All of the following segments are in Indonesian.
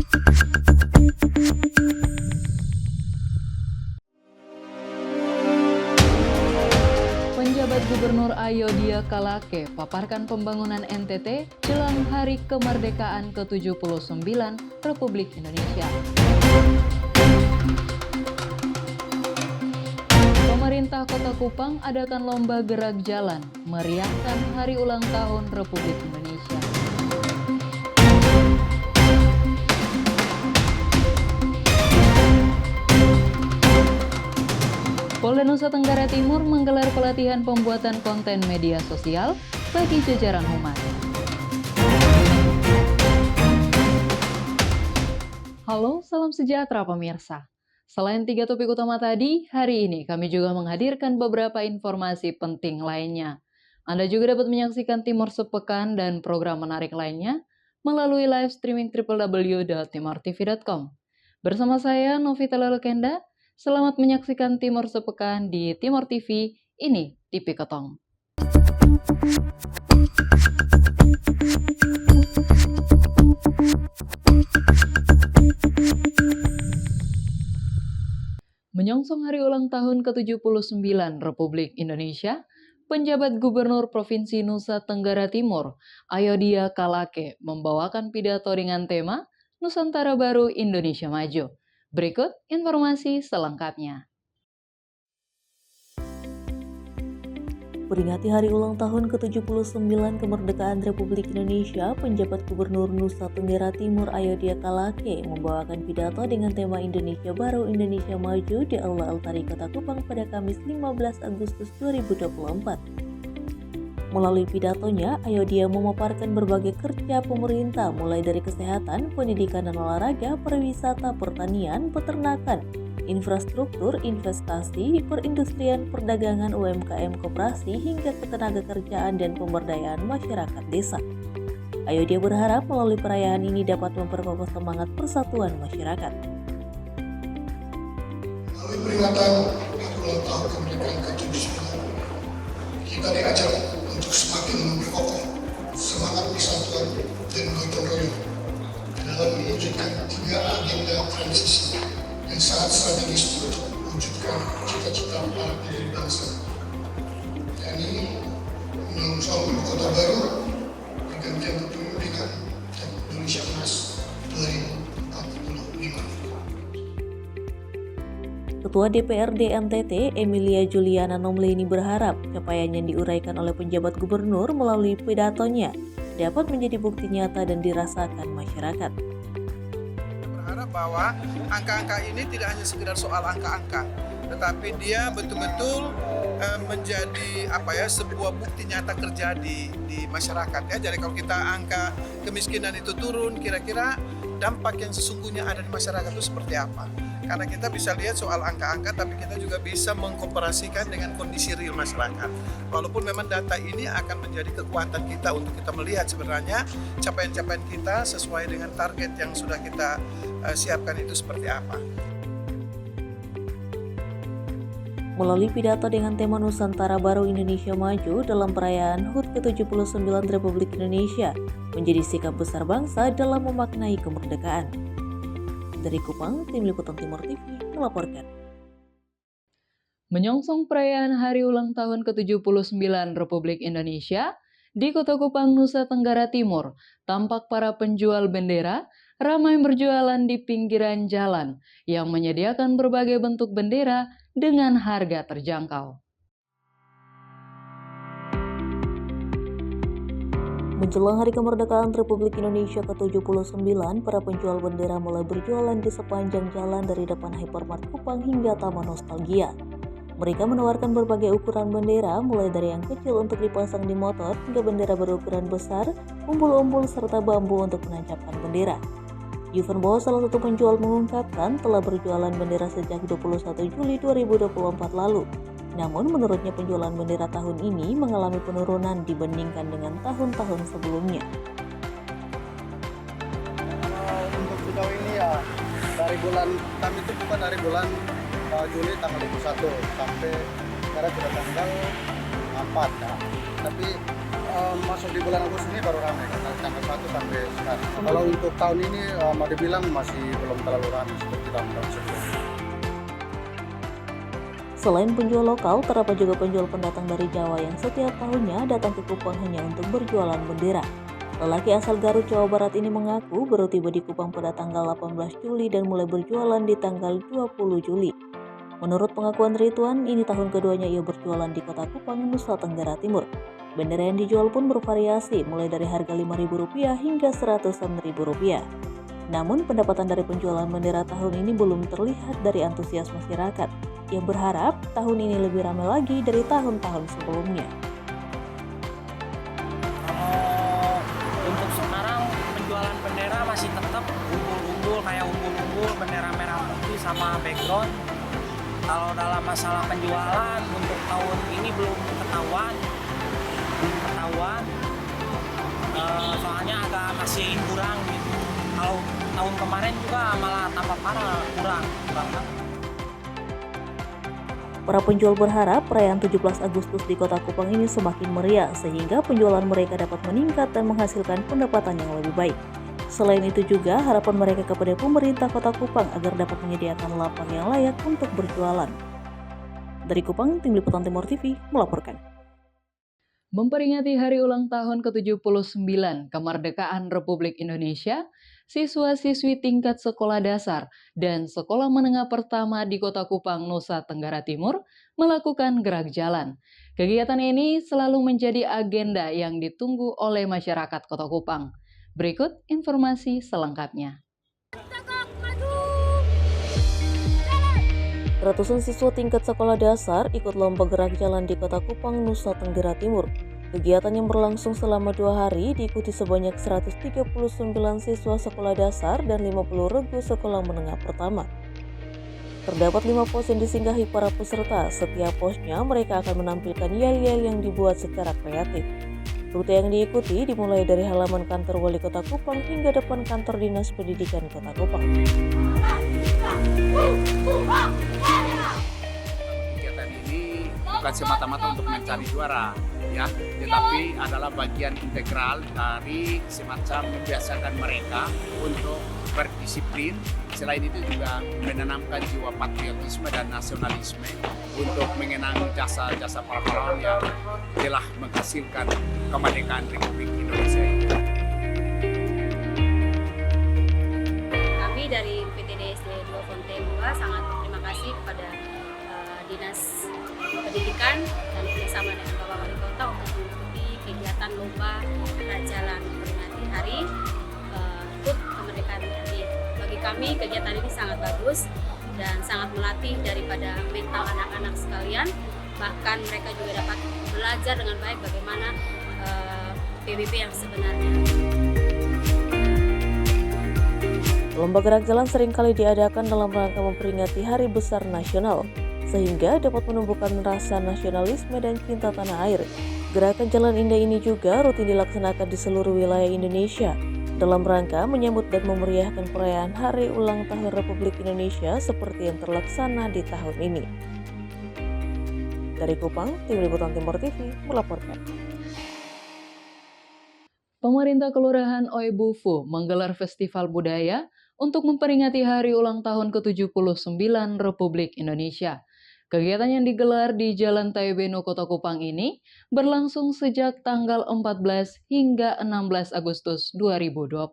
Penjabat Gubernur Ayodhya Kalake paparkan pembangunan NTT jelang Hari Kemerdekaan ke-79 Republik Indonesia. Pemerintah Kota Kupang adakan lomba gerak jalan meriahkan Hari Ulang Tahun Republik Indonesia. Polda Nusa Tenggara Timur menggelar pelatihan pembuatan konten media sosial bagi jajaran humas. Halo, salam sejahtera pemirsa. Selain 3 topik utama tadi, hari ini kami juga menghadirkan beberapa informasi penting lainnya. Anda juga dapat menyaksikan Timur Sepekan dan program menarik lainnya melalui live streaming www.timortv.com. Bersama saya, Novita Lalukenda. Selamat menyaksikan Timur Sepekan di Timor TV, ini TV Ketong. Menyongsong hari ulang tahun ke-79 Republik Indonesia, penjabat Gubernur Provinsi Nusa Tenggara Timur, Ayodhya Kalake, membawakan pidato dengan tema Nusantara Baru Indonesia Maju. Berikut informasi selengkapnya. Peringati hari ulang tahun ke-79 kemerdekaan Republik Indonesia, penjabat Gubernur Nusa Tenggara Timur Ayodhya Kalake membawakan pidato dengan tema Indonesia Baru Indonesia Maju di Aula Altari Kota Kupang pada Kamis 15 Agustus 2024. Melalui pidatonya, Ayodhya memaparkan berbagai kerja pemerintah mulai dari kesehatan, pendidikan dan olahraga, pariwisata, pertanian, peternakan, infrastruktur, investasi, perindustrian, perdagangan, UMKM, koperasi, hingga ketenagakerjaan dan pemberdayaan masyarakat desa. Ayodhya berharap melalui perayaan ini dapat memperkokoh semangat persatuan masyarakat. Melalui peringatan hari ulang tahun kemerdekaan ke-79, kita diajak untuk semakin memperkokoh semangat persatuan dan gotong royong dalam mewujudkan 3 agenda transisi yang sangat strategis untuk mewujudkan cita-cita para pendiri bangsa, yakni menyongsong ibu kota baru, pergantian kepemimpinan dan Indonesia Emas 2045. Ketua DPRD NTT, Emilia Juliana Nomleni berharap capaian yang diuraikan oleh penjabat gubernur melalui pidatonya dapat menjadi bukti nyata dan dirasakan masyarakat. Berharap bahwa angka-angka ini tidak hanya sekedar soal angka-angka, tetapi dia betul-betul menjadi sebuah bukti nyata kerja di masyarakat ya. Jadi kalau kita angka kemiskinan itu turun, kira-kira dampak yang sesungguhnya ada di masyarakat itu seperti apa? Karena kita bisa lihat soal angka-angka, tapi kita juga bisa mengkomparasikan dengan kondisi real masyarakat. Walaupun memang data ini akan menjadi kekuatan kita untuk kita melihat sebenarnya capaian-capaian kita sesuai dengan target yang sudah kita siapkan itu seperti apa. Melalui pidato dengan tema Nusantara Baru Indonesia Maju dalam perayaan HUT ke-79 Republik Indonesia menjadi sikap besar bangsa dalam memaknai kemerdekaan. Dari Kupang, Tim Liputan Timor TV melaporkan. Menyongsong perayaan Hari Ulang Tahun ke-79 Republik Indonesia, di Kota Kupang, Nusa Tenggara Timur, tampak para penjual bendera ramai berjualan di pinggiran jalan yang menyediakan berbagai bentuk bendera dengan harga terjangkau. Menjelang Hari Kemerdekaan Republik Indonesia ke-79, para penjual bendera mulai berjualan di sepanjang jalan dari depan Hypermart Kupang hingga Taman Nostalgia. Mereka menawarkan berbagai ukuran bendera, mulai dari yang kecil untuk dipasang di motor hingga bendera berukuran besar, umbul-umbul serta bambu untuk menancapkan bendera. Yuvan Bowo, salah satu penjual, mengungkapkan telah berjualan bendera sejak 21 Juli 2024 lalu. Namun menurutnya penjualan bendera tahun ini mengalami penurunan dibandingkan dengan tahun-tahun sebelumnya. Untuk sejauh ini ya dari bulan kami itu bukan dari bulan Juli tanggal 21 sampai sekarang sudah tanggal 4 ya. Tapi masuk di bulan Agustus ini baru ramai, karena tanggal 1 sampai sekarang. Kalau untuk tahun ini mau dibilang masih belum terlalu ramai seperti tahun-tahun sebelumnya. Selain penjual lokal, terdapat juga penjual pendatang dari Jawa yang setiap tahunnya datang ke Kupang hanya untuk berjualan bendera. Lelaki asal Garut, Jawa Barat ini mengaku baru tiba di Kupang pada tanggal 18 Juli dan mulai berjualan di tanggal 20 Juli. Menurut pengakuan Ridwan, ini tahun keduanya ia berjualan di kota Kupang, Nusa Tenggara Timur. Bendera yang dijual pun bervariasi, mulai dari harga Rp5.000 hingga Rp100.000. Namun, pendapatan dari penjualan bendera tahun ini belum terlihat dari antusias masyarakat, yang berharap tahun ini lebih ramai lagi dari tahun-tahun sebelumnya. Untuk sekarang penjualan bendera masih tetap unggul-unggul, kayak unggul-unggul bendera merah putih sama background. Kalau dalam masalah penjualan untuk tahun ini belum ketahuan, soalnya agak masih kurang gitu. Kalau tahun kemarin juga malah tambah parah, kurang banget. Para penjual berharap perayaan 17 Agustus di kota Kupang ini semakin meriah sehingga penjualan mereka dapat meningkat dan menghasilkan pendapatan yang lebih baik. Selain itu juga harapan mereka kepada pemerintah kota Kupang agar dapat menyediakan lapak yang layak untuk berjualan. Dari Kupang, Tim Liputan Timur TV melaporkan. Memperingati hari ulang tahun ke-79 kemerdekaan Republik Indonesia, siswa-siswi tingkat sekolah dasar dan sekolah menengah pertama di Kota Kupang, Nusa Tenggara Timur melakukan gerak jalan. Kegiatan ini selalu menjadi agenda yang ditunggu oleh masyarakat Kota Kupang. Berikut informasi selengkapnya. Ratusan siswa tingkat sekolah dasar ikut lomba gerak jalan di Kota Kupang, Nusa Tenggara Timur. Kegiatan yang berlangsung selama 2 hari diikuti sebanyak 139 siswa sekolah dasar dan 50 regu sekolah menengah pertama. Terdapat 5 pos yang disinggahi para peserta. Setiap posnya mereka akan menampilkan yel-yel yang dibuat secara kreatif. Rute yang diikuti dimulai dari halaman kantor Wali Kota Kupang hingga depan kantor Dinas Pendidikan Kota Kupang. Kegiatan ini bukan semata-mata untuk mencari juara, ya, tetapi adalah bagian integral dari semacam membiasakan mereka untuk berdisiplin. Selain itu juga menanamkan jiwa patriotisme dan nasionalisme untuk mengenang jasa-jasa para pahlawan yang telah menghasilkan kemerdekaan Republik Indonesia ini. Kami dari PTDSD 2 Fontaine juga sangat berterima kasih kepada Dinas Pendidikan dan bersama dengan Bapak Wali Kota untuk mengikuti kegiatan lomba gerak jalan memperingati hari HUT kemerdekaan RI. Bagi kami kegiatan ini sangat bagus dan sangat melatih daripada mental anak-anak sekalian. Bahkan mereka juga dapat belajar dengan baik bagaimana PBB yang sebenarnya. Lomba gerak jalan seringkali diadakan dalam rangka memperingati Hari Besar Nasional, sehingga dapat menumbuhkan rasa nasionalisme dan cinta tanah air. Gerakan Jalan Indah ini juga rutin dilaksanakan di seluruh wilayah Indonesia, dalam rangka menyambut dan memeriahkan perayaan Hari Ulang Tahun Republik Indonesia seperti yang terlaksana di tahun ini. Dari Kupang, Tim Liputan Timur TV melaporkan. Pemerintah Kelurahan Oebufu menggelar festival budaya untuk memperingati hari ulang tahun ke-79 Republik Indonesia. Kegiatan yang digelar di Jalan Taibeno Kota Kupang ini berlangsung sejak tanggal 14 hingga 16 Agustus 2024.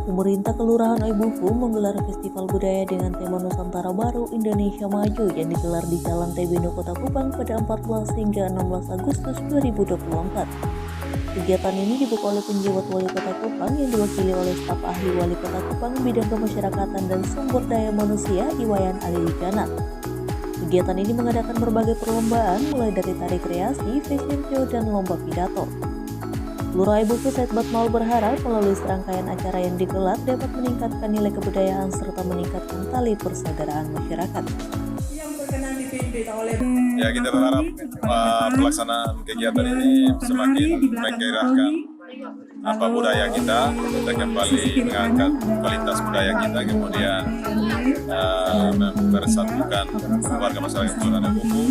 Pemerintah Kelurahan Oebufu menggelar festival budaya dengan tema Nusantara Baru Indonesia Maju yang digelar di Jalan Taibeno Kota Kupang pada 14 hingga 16 Agustus 2024. Kegiatan ini dibuka oleh penjabat Wali Kota Kupang yang diwakili oleh staf ahli Wali Kota Kupang bidang kemasyarakatan dan sumber daya manusia Iwayan Aliwijana. Kegiatan ini mengadakan berbagai perlombaan mulai dari tari kreasi, fashion show, dan lomba pidato. Lurah Oebufu Said Batmaul berharap melalui serangkaian acara yang digelar dapat meningkatkan nilai kebudayaan serta meningkatkan tali persaudaraan masyarakat. Ya, kita berharap pelaksanaan kegiatan ini semakin menggairahkan budaya kita kembali mengangkat kualitas budaya kita, kemudian mempersatukan warga masyarakat Kelurahan Buku.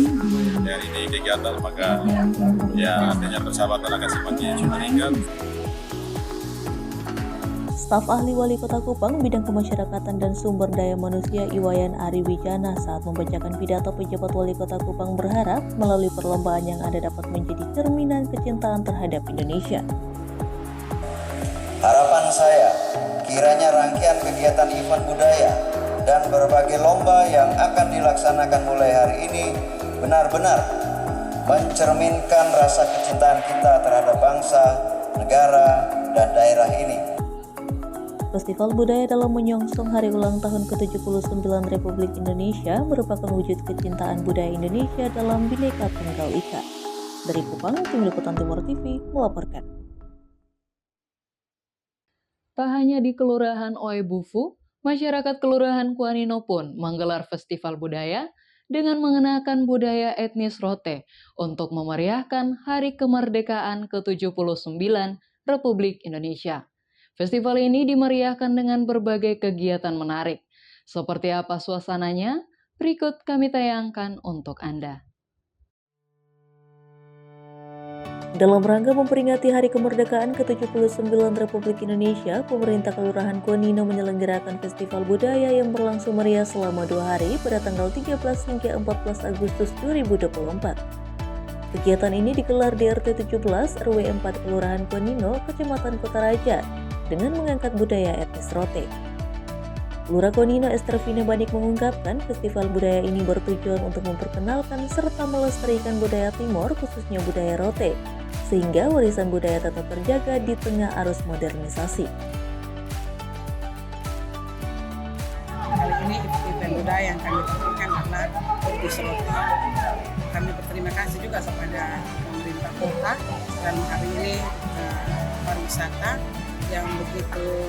Dan ini kegiatan maka ya artinya persahabatan akan semakin meningkat. Staf ahli Wali Kota Kupang bidang kemasyarakatan dan sumber daya manusia Iwayan Ari Wijana saat membacakan pidato penjabat Wali Kota Kupang berharap melalui perlombaan yang ada dapat menjadi cerminan kecintaan terhadap Indonesia. Harapan saya, kiranya rangkaian kegiatan event budaya dan berbagai lomba yang akan dilaksanakan mulai hari ini benar-benar mencerminkan rasa kecintaan kita terhadap bangsa, negara, dan daerah ini. Festival Budaya dalam menyongsong hari ulang tahun ke-79 Republik Indonesia merupakan wujud kecintaan budaya Indonesia dalam Bhinneka Tunggal Ika. Dari Kupang, Tim Liputan Timur TV melaporkan. Tak hanya di Kelurahan Oebufu, masyarakat Kelurahan Kuanino pun menggelar festival budaya dengan mengenakan budaya etnis Rote untuk memeriahkan Hari Kemerdekaan ke-79 Republik Indonesia. Festival ini dimeriahkan dengan berbagai kegiatan menarik. Seperti apa suasananya? Berikut kami tayangkan untuk Anda. Dalam rangka memperingati Hari Kemerdekaan ke-79 Republik Indonesia, pemerintah Kelurahan Kuanino menyelenggarakan festival budaya yang berlangsung meriah selama 2 hari pada tanggal 13 hingga 14 Agustus 2024. Kegiatan ini digelar di RT 17 RW 4 Kelurahan Kuanino, Kecamatan Kota Raja, dengan mengangkat budaya etnis Rote. Lurah Kuanino Ester Vina Banik mengungkapkan festival budaya ini bertujuan untuk memperkenalkan serta melestarikan budaya Timor, khususnya budaya Rote, sehingga warisan budaya tetap terjaga di tengah arus modernisasi. Kali ini event budaya yang kami tampilkan adalah etnis Rote. Kami berterima kasih juga kepada pemerintah kota dan hari ini pariwisata yang begitu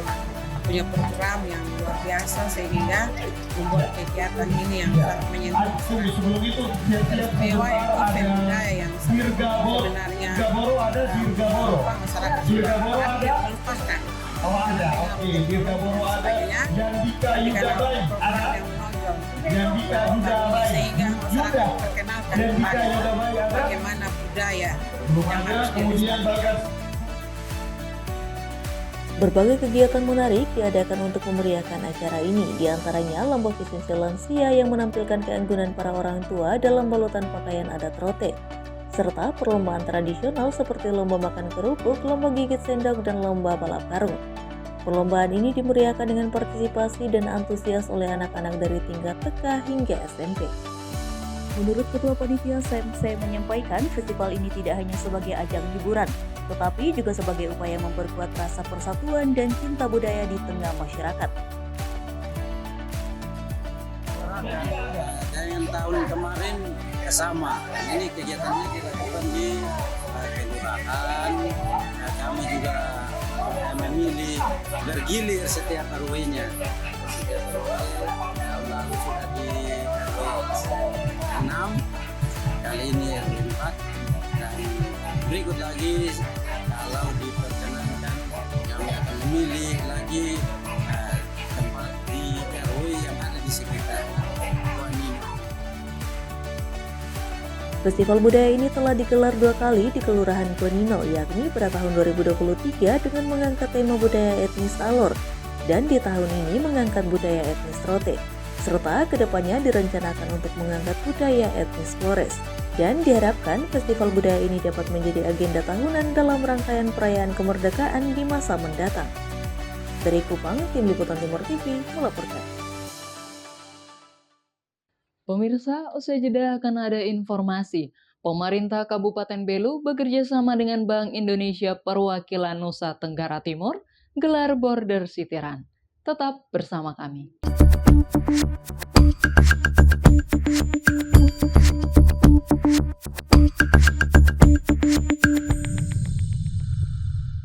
punya program yang luar biasa sehingga membuat kegiatan ini yang sangat menyentuh istimewa event budaya yang sebenarnya masyarakat sudah melupakan sebagainya dengan program yang menonjol sehingga masyarakat perkenalkan kembali bagaimana budaya yang harus dilestarikan. Berbagai kegiatan menarik diadakan untuk memeriahkan acara ini, diantaranya lomba visi lansia yang menampilkan keanggunan para orang tua dalam balutan pakaian adat Rote, serta perlombaan tradisional seperti lomba makan kerupuk, lomba gigit sendok, dan lomba balap karung. Perlombaan ini dimeriahkan dengan partisipasi dan antusias oleh anak-anak dari tingkat TK hingga SMP. Menurut Ketua Panitia SMC menyampaikan, festival ini tidak hanya sebagai ajang hiburan, tetapi juga sebagai upaya memperkuat rasa persatuan dan cinta budaya di tengah masyarakat. Dengan tahun kemarin sama, ini kegiatannya dilakukan di kelurahan. Kami juga memilih bergilir setiap RW-nya. Tahun lalu sudah di RW 6, kali ini RW 4, dan berikut lagi kalau diperkenankan kami akan memilih lagi tempat di RW yang ada di sekitar Kuanino. Festival budaya ini telah digelar 2 kali di Kelurahan Kuanino, yakni pada tahun 2023 dengan mengangkat tema budaya etnis Alor dan di tahun ini mengangkat budaya etnis Rote, serta kedepannya direncanakan untuk mengangkat budaya etnis Flores. Dan diharapkan festival budaya ini dapat menjadi agenda tahunan dalam rangkaian perayaan kemerdekaan di masa mendatang. Dari Kupang, Tim Liputan Timur TV melaporkan. Pemirsa, usai jeda akan ada informasi. Pemerintah Kabupaten Belu bekerja sama dengan Bank Indonesia Perwakilan Nusa Tenggara Timur gelar Border City Run. Tetap bersama kami.